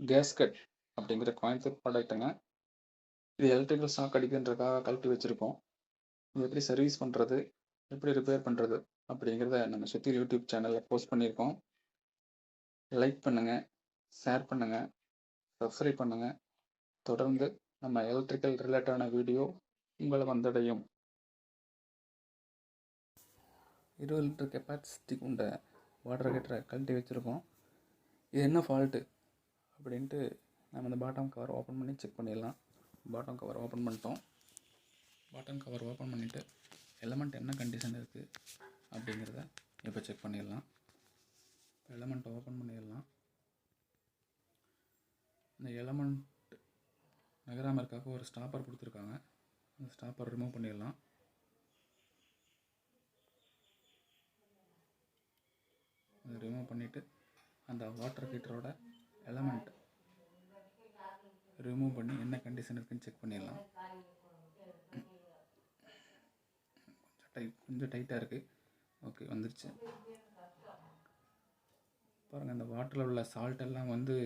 Gasket அப்படிங்கிற கோயம்புத்தூர் ப்ராடக்ட்டுங்க. இது electrical shock அடிக்குதுன்றதுக்காக கழட்டி வச்சுருக்கோம். இது எப்படி சர்வீஸ் பண்ணுறது, எப்படி ரிப்பேர் பண்ணுறது அப்படிங்கிறத நம்ம சுற்றி யூடியூப் சேனலில் போஸ்ட் பண்ணியிருக்கோம். லைக் பண்ணுங்கள், ஷேர் பண்ணுங்கள், சப்ஸ்கிரைப் பண்ணுங்கள். தொடர்ந்து நம்ம எலக்ட்ரிக்கல் ரிலேட்டடான வீடியோ உங்களை வந்தடையும். 20 லிட்டர் கெப்பாசிட்டி கொண்ட வாட்டர் ஹீட்டரை கழட்டி வச்சுருக்கோம். இது என்ன ஃபால்ட்டு அப்படின்ட்டு நம்ம இந்த பாட்டம் கவர் ஓப்பன் பண்ணி செக் பண்ணிடலாம். பாட்டம் கவர் ஓப்பன் பண்ணிட்டோம். பாட்டம் கவர் ஓப்பன் பண்ணிவிட்டு எலமெண்ட் என்ன கண்டிஷன் இருக்குது அப்படிங்கிறத இப்போ செக் பண்ணிடலாம். எலமெண்ட்டை ஓப்பன் பண்ணிடலாம். இந்த எலமெண்ட் நகராமல் இருக்காக ஒரு ஸ்டாப்பர் கொடுத்துருக்காங்க. அந்த ஸ்டாப்பர் ரிமூவ் பண்ணிடலாம். அதை ரிமூவ் பண்ணிவிட்டு அந்த வாட்டர் ஹீட்டரோட எலமெண்ட் ரிமூவ் பண்ணி என்ன கண்டிஷன் இருக்குன்னு செக் பண்ணிடலாம். கொஞ்சம் டைட்டாக இருக்குது. ஓகே, வந்துருச்சு. பாருங்கள், அந்த வாட்டரில் உள்ள சால்ட் எல்லாம் வந்து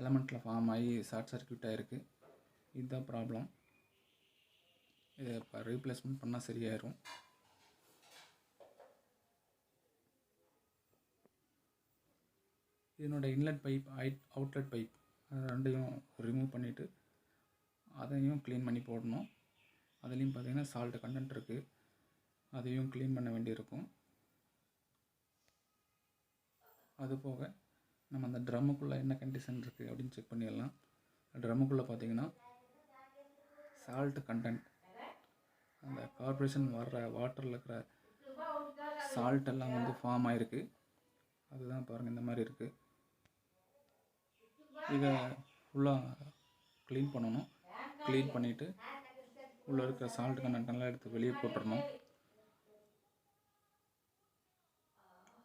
எலமெண்ட்டில் ஃபார்ம் ஆகி ஷார்ட் சர்க்யூட் ஆகிருக்கு. இதுதான் ப்ராப்ளம். இதை இப்போ ரீப்ளேஸ்மெண்ட் பண்ணால் சரியாயிரும். இதனோட இன்லெட் பைப், அவுட்லெட் பைப் ரெண்டையும் ரிமூவ் பண்ணிவிட்டு அதையும் க்ளீன் பண்ணி போடணும். அதுலேயும் பார்த்திங்கன்னா சால்ட் கண்டென்ட் இருக்குது. அதையும் க்ளீன் பண்ண வேண்டியிருக்கும். அதுபோக நம்ம அந்த ட்ரம்முக்குள்ளே என்ன கண்டிஷன் இருக்குது அப்படின்னு செக் பண்ணிடலாம். ட்ரம்முக்குள்ளே பார்த்திங்கன்னா சால்ட் கண்டென்ட், அந்த கார்பரேஷன் வர்ற வாட்டரில் இருக்கிற சால்ட் எல்லாம் வந்து ஃபார்ம் ஆகிருக்கு. அதுதான் பாருங்கள், இந்த மாதிரி இருக்குது. இதை ஃபுல்லாக க்ளீன் பண்ணணும். க்ளீன் பண்ணிவிட்டு உள்ளே இருக்கிற சால்ட் கண்டென்ட்லாம் எடுத்து வெளியே போட்டுடணும்.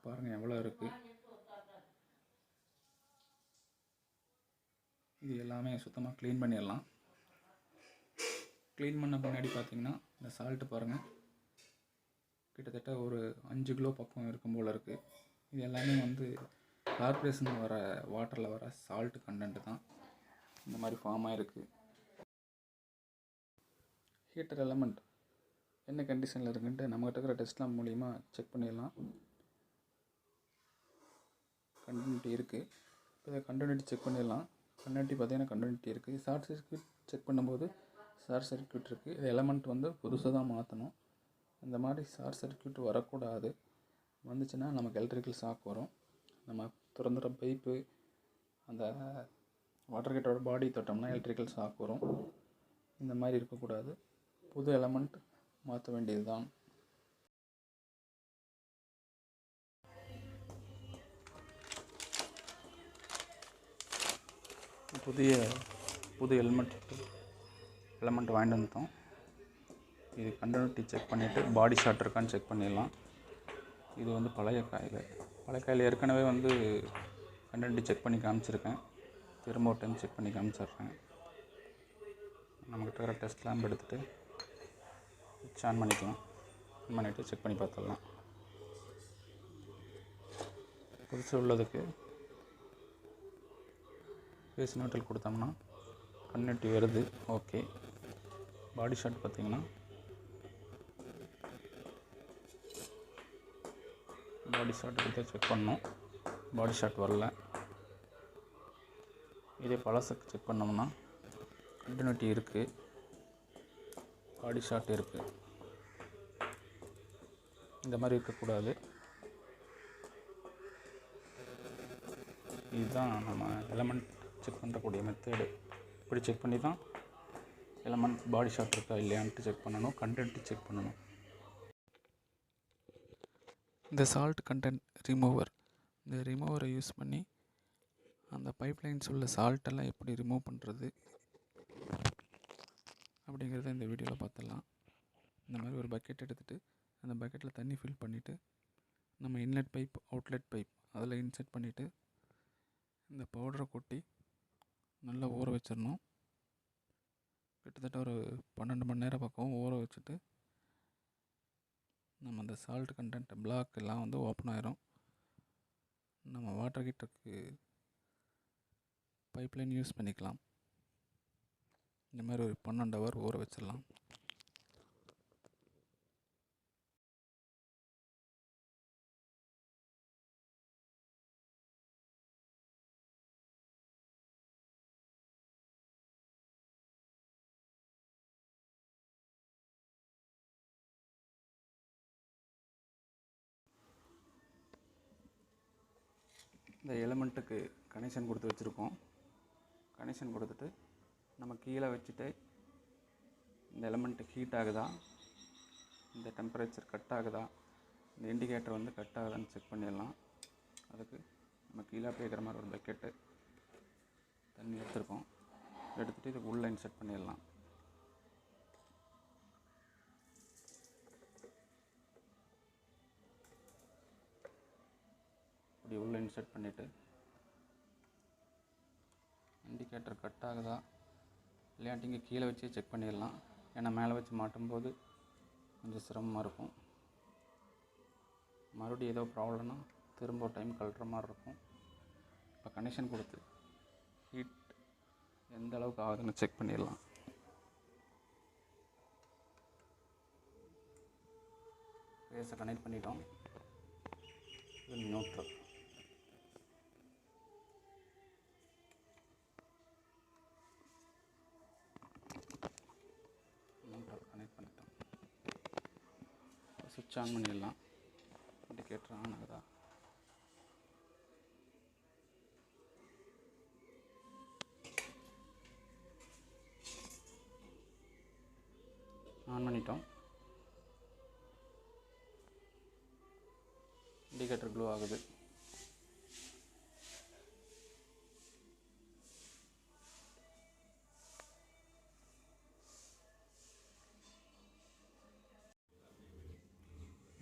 பாருங்கள் எவ்வளோ இருக்குது. இது எல்லாமே சுத்தமாக க்ளீன் பண்ணிடலாம். க்ளீன் பண்ண பின்னாடி பார்த்திங்கன்னா இந்த சால்ட்டு பாருங்கள், கிட்டத்தட்ட ஒரு 5 கிலோ பக்கம் இருக்கும் போல் இருக்குது. இது எல்லாமே வந்து கார்பரேஷன் வர வாட்டரில் வர சால்ட் கண்டென்ட் தான் இந்த மாதிரி ஃபார்ம் ஆகிருக்கு. ஹீட்டர் எலமெண்ட் என்ன கண்டிஷனில் இருக்குன்ட்டு நம்மகிட்ட இருக்கிற டெஸ்ட்லாம் மூலிமா செக் பண்ணிடலாம். கண்டினியூட்டி இருக்குது. இப்போ இதை கண்டினியூட்டி செக் பண்ணிடலாம். கண்டினியூட்டி பார்த்திங்கன்னா கண்டினியூட்டி இருக்குது. ஷார்ட் சர்க்யூட் செக் பண்ணும்போது ஷார்ட் சர்க்யூட் இருக்குது. இது எலமெண்ட் வந்து புதுசாக தான் மாற்றணும். இந்த மாதிரி ஷார்ட் சர்க்யூட் வரக்கூடாது. வந்துச்சுன்னா நமக்கு எலக்ட்ரிக்கல் ஷாக் வரும். நம்ம திறந்துற பைப்பு, அந்த வாட்டர் ஹீட்டரோட பாடி தொட்டோம்னா எலக்ட்ரிக்கல் ஷாக் வரும். இந்த மாதிரி இருக்கக்கூடாது. புது எலமெண்ட் மாற்ற வேண்டியது தான். புது எலமெண்ட் வாங்கிட்டு வந்துட்டோம். இது கண்டினியூட்டி செக் பண்ணிவிட்டு பாடி ஷார்ட் இருக்கான்னு செக் பண்ணிடலாம். இது வந்து பழைய காயில் ஏற்கனவே வந்து கண்டினியூட்டி செக் பண்ணி காமிச்சிருக்கேன். திரும்ப ஒரு டைம் செக் பண்ணி காமிச்சிட்றேன். நம்மக்கிட்ட இருக்கிற டெஸ்ட் லேம்ப் எடுத்துகிட்டு சுவிட்ச் ஆன் பண்ணிக்கலாம். ஆன் பண்ணிவிட்டு செக் பண்ணி பார்த்துடலாம். புதுசு உள்ளதுக்கு பேஸ் நியூட்ரல் கொடுத்தோம்னா கண்டினியூட்டி வருது. ஓகே. பாடி ஷாட் பார்த்திங்கன்னா பாடி ஷாட் எடுத்து செக் பண்ணோம். பாடி ஷாட் வரல. இதே பழசுக்கு செக் பண்ணோம்னா கண்டினியூட்டி இருக்குது, பாடி ஷாட் இருக்குது. இந்த மாதிரி இருக்கக்கூடாது. இதுதான் நம்ம எலமெண்ட் செக் பண்ணக்கூடிய மெத்தேடு. இப்படி செக் பண்ணி தான் எலமெண்ட் பாடி ஷாட் இருக்கா இல்லையான்ட்டு செக் பண்ணணும். கண்டென்ட்டு செக் பண்ணணும். இந்த சால்ட் கண்டென்ட் இந்த ரிமூவரை யூஸ் பண்ணி அந்த பைப்லைன்ஸ் உள்ள சால்ட்டெல்லாம் எப்படி ரிமூவ் பண்ணுறது அப்படிங்கிறத இந்த வீடியோவில் பார்த்துடலாம். இந்த மாதிரி ஒரு பக்கெட் எடுத்துகிட்டு அந்த பக்கெட்டில் தண்ணி ஃபில் பண்ணிவிட்டு நம்ம இன்லெட் பைப், அவுட்லெட் பைப் அதில் இன்செர்ட் பண்ணிவிட்டு இந்த பவுடரை கொட்டி நல்லா ஊற வச்சிடணும். கிட்டத்தட்ட ஒரு 12 மணி நேரம் பக்கம் ஊற வச்சுட்டு நம்ம அந்த சால்ட் கண்டென்ட் பிளாக் எல்லாம் வந்து ஓப்பன் ஆயிரும். நம்ம வாட்டர் ஹீட்டருக்கு பைப்லைன் யூஸ் பண்ணிக்கலாம். இந்த மாதிரி ஒரு 12 ஹவர் ஊற வச்சிடலாம். இந்த எலிமெண்ட்டுக்கு கனெக்ஷன் கொடுத்து வச்சுருக்கோம். கனெக்ஷன் கொடுத்துட்டு நம்ம கீழே வச்சுட்டு இந்த எலிமெண்ட்டு ஹீட் ஆகுதா, இந்த டெம்பரேச்சர் கட் ஆகுதா, இந்த இண்டிகேட்டர் வந்து கட் ஆகுதான்னு செக் பண்ணிடலாம். அதுக்கு நம்ம கீழே அப்படிங்கிற மாதிரி ஒரு பக்கெட்டு தண்ணி எடுத்துருக்கோம். எடுத்துகிட்டு இதுக்கு உள்ளே இன்செர்ட் பண்ணிடலாம். இப்படி உள்ளே இன்செர்ட் பண்ணிவிட்டு இண்டிகேட்டர் கட் ஆகுதா இல்லையாட்டி இங்கே கீழே வச்சு செக் பண்ணிடலாம். ஏன்னா மேலே வச்சு மாட்டும்போது கொஞ்சம் சிரமமாக இருக்கும். மறுபடியும் ஏதோ ப்ராப்ளம்னா திரும்ப ஒரு டைம் கழட்டுற மாதிரி இருக்கும். இப்போ கனெக்ஷன் கொடுத்து ஹீட் எந்த அளவுக்கு ஆகுதுன்னு செக் பண்ணிடலாம். ஃபேஸை கனெக்ட் பண்ணிட்டோம். இது நியூட்ரல். கனெக்ட் பண்ணிட்டோம். சுவிட்ச் ஆன் பண்ணிடலாம். இண்டிகேட்டர் ஆன் ஆகுதா? ஆன் பண்ணிட்டோம். இண்டிகேட்டர் க்ளோ ஆகுது.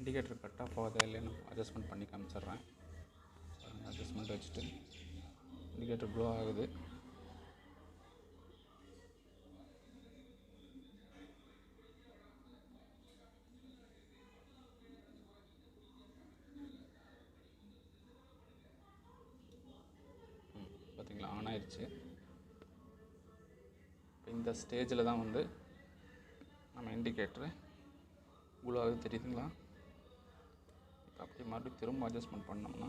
இண்டிகேட்டர் கட் ஆஃப் ஆகுதா இல்லைன்னு அட்ஜஸ்ட்மெண்ட் பண்ணி காமிச்சிட்றேன். அட்ஜஸ்ட்மெண்ட் வச்சுட்டு இண்டிகேட்டர் க்ளோ ஆகுது. பார்த்தீங்களா, ஆன் ஆயிடுச்சு. இப்போ இந்த ஸ்டேஜில் தான் வந்து நம்ம இண்டிகேட்டரு க்ளோ ஆகுது, தெரியுதுங்களா? இப்போ அப்படி மறுபடியும் திரும்ப அட்ஜஸ்ட்மெண்ட் பண்ணோம்னா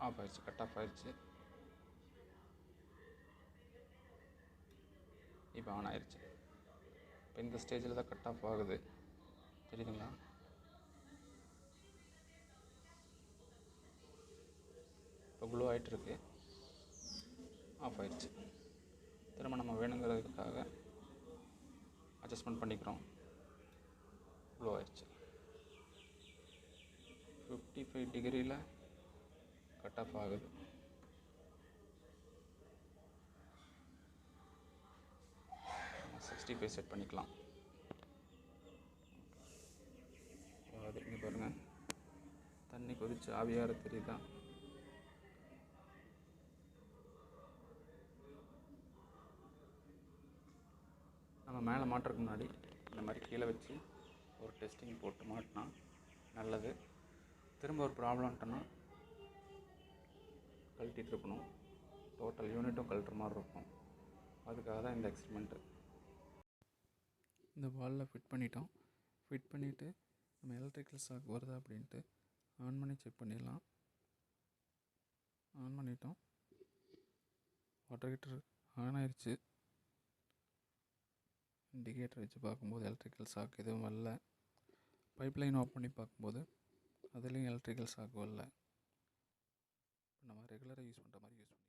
ஆஃப் ஆயிடுச்சு, கட் ஆஃப் ஆயிடுச்சு. இப்போ ஆன் ஆயிடுச்சு. இப்போ இந்த ஸ்டேஜில் தான் கட் ஆஃப் ஆகுது, தெரியுதுங்களா? இப்போ க்ளோ ஆகிட்டுருக்கு. ஆஃப் ஆயிடுச்சு. திரும்ப நம்ம வேணுங்கிறதுக்காக அட்ஜஸ்ட்மெண்ட் பண்ணிக்கிறோம். க்ளோ ஆயிடுச்சு. 55 டிகிரியில் கட் ஆஃப் ஆகுது. நம்ம 65 செட் பண்ணிக்கலாம். அது இங்கே பாருங்கள், தண்ணி கொதிச்சு ஆவியார தெரியுதா? நம்ம மேலே மாட்டுறதுக்கு முன்னாடி இந்த மாதிரி கீழே வச்சு ஒரு டெஸ்டிங் போட்டு மாட்டினா நல்லது. திரும்ப ஒரு ப்ராப்ளம்ட்டோன்னா கழட்டிகிட்டு இருக்கணும். டோட்டல் யூனிட்டும் கழட்டுற மாதிரி இருக்கும். அதுக்காக தான் இந்த எக்ஸ்பெரிமெண்ட்டு. இந்த வாலில் ஃபிட் பண்ணிட்டோம். ஃபிட் பண்ணிவிட்டு நம்ம எலக்ட்ரிக்கல் ஷாக் வருதா அப்படின்ட்டு ஆன் பண்ணி செக் பண்ணிடலாம். ஆன் பண்ணிட்டோம். வாட்டர் ஹீட்டர் ஆன் ஆயிடுச்சு. இண்டிகேட்டர் வச்சு பார்க்கும்போது எலக்ட்ரிக்கல் ஷாக் எதுவும் வரல. பைப்லைன் ஆஃப் பண்ணி பார்க்கும்போது அதுலேயும் எலக்ட்ரிக்கல் ஷாக் வரல. இப்போ நம்ம ரெகுலராக யூஸ் பண்ணுற மாதிரி யூஸ் பண்ணி